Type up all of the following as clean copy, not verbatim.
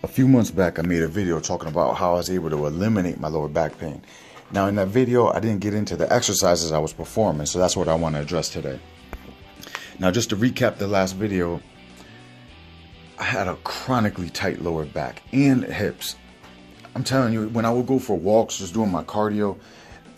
A few months back, I made a video talking about how I was able to eliminate my lower back pain. Now, in that video, I didn't get into the exercises I was performing, so that's what I want to address today. Now, just to recap the last video, I had a chronically tight lower back and hips. I'm telling you, when I would go for walks, just doing my cardio,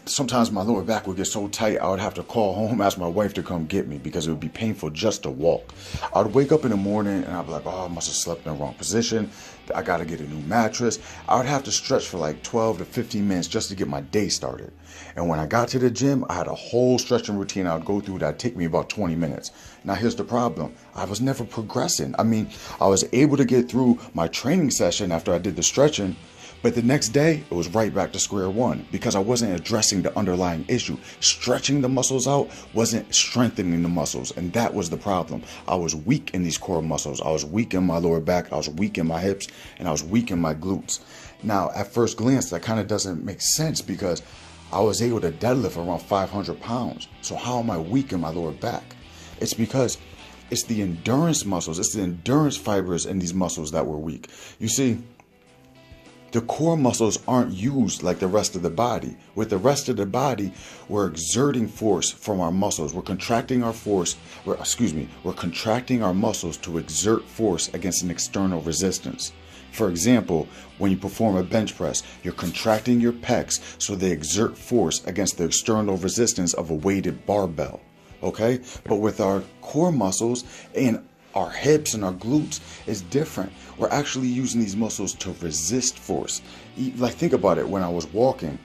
sometimes my lower back would get so tight I would have to call home, ask my wife to come get me because it would be painful just to walk. I would wake up in the morning and I'd be like, oh, I must have slept in the wrong position. I got to get a new mattress. I would have to stretch for like 12 to 15 minutes just to get my day started. And when I got to the gym, I had a whole stretching routine I would go through that'd take me about 20 minutes. Now, here's the problem. I was never progressing. I mean, I was able to get through my training session after I did the stretching, but the next day, it was right back to square one because I wasn't addressing the underlying issue. Stretching the muscles out wasn't strengthening the muscles, and that was the problem. I was weak in these core muscles. I was weak in my lower back. I was weak in my hips, and I was weak in my glutes. Now, at first glance, that kind of doesn't make sense because I was able to deadlift around 500 pounds. So how am I weak in my lower back? It's because it's the endurance muscles. It's the endurance fibers in these muscles that were weak. You see, the core muscles aren't used like the rest of the body. With the rest of the body, we're exerting force from our muscles. We're contracting our force, we're contracting our muscles to exert force against an external resistance. For example, when you perform a bench press, you're contracting your pecs so they exert force against the external resistance of a weighted barbell. Okay? But with our core muscles and our hips and our glutes is different. We're actually using these muscles to resist force. Like, think about it when I was walking.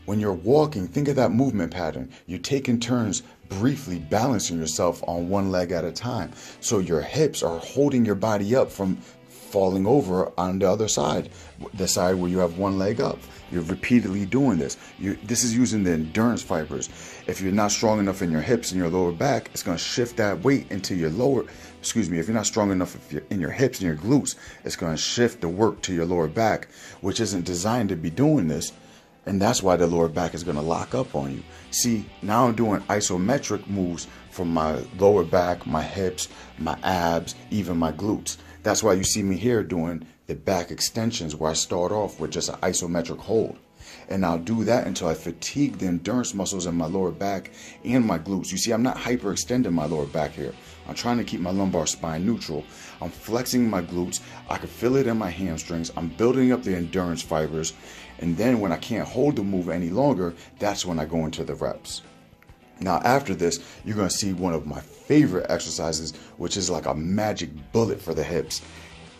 When you're walking, think of that movement pattern. You're taking turns briefly balancing yourself on one leg at a time. So your hips are holding your body up from falling over on the other side, the side where you have one leg up. You're repeatedly doing this. This is using the endurance fibers. If you're not strong enough in your hips and your lower back, it's going to shift that weight into your lower, if you're not strong enough in your hips and your glutes, it's going to shift the work to your lower back, which isn't designed to be doing this. And that's why the lower back is going to lock up on you. See, now I'm doing isometric moves from my lower back, my hips, my abs, even my glutes. That's why you see me here doing the back extensions where I start off with just an isometric hold. And I'll do that until I fatigue the endurance muscles in my lower back and my glutes. You see, I'm not hyperextending my lower back here. I'm trying to keep my lumbar spine neutral. I'm flexing my glutes. I can feel it in my hamstrings. I'm building up the endurance fibers. And then when I can't hold the move any longer, that's when I go into the reps. Now, after this, you're going to see one of my favorite exercises, which is like a magic bullet for the hips.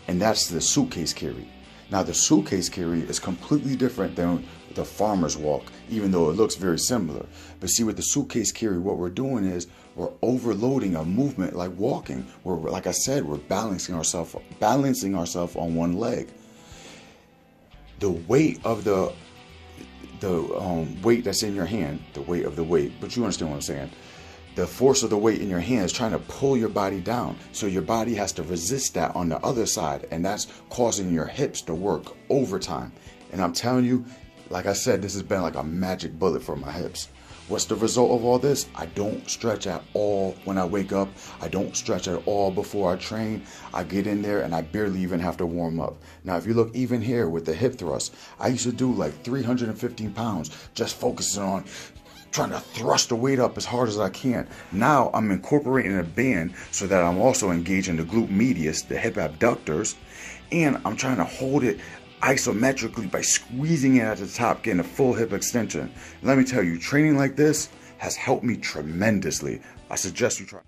And that's the suitcase carry. Now, the suitcase carry is completely different than the farmer's walk, even though it looks very similar. But see, with the suitcase carry, what we're doing is we're overloading a movement like walking. Like I said, we're balancing ourselves on one leg. The weight of the weight that's in your hand, the weight of the weight, but you understand what I'm saying. The force of the weight in your hand is trying to pull your body down. So your body has to resist that on the other side. And that's causing your hips to work overtime. And I'm telling you, like I said, this has been like a magic bullet for my hips. What's the result of all this? I don't stretch at all when I wake up. I don't stretch at all before I train. I get in there and I barely even have to warm up. Now, if you look even here with the hip thrust, I used to do like 315 pounds, just focusing on trying to thrust the weight up as hard as I can. Now I'm incorporating a band so that I'm also engaging the glute medius, the hip abductors, and I'm trying to hold it isometrically by squeezing it at the top, getting a full hip extension. Let me tell you, training like this has helped me tremendously. I suggest you try.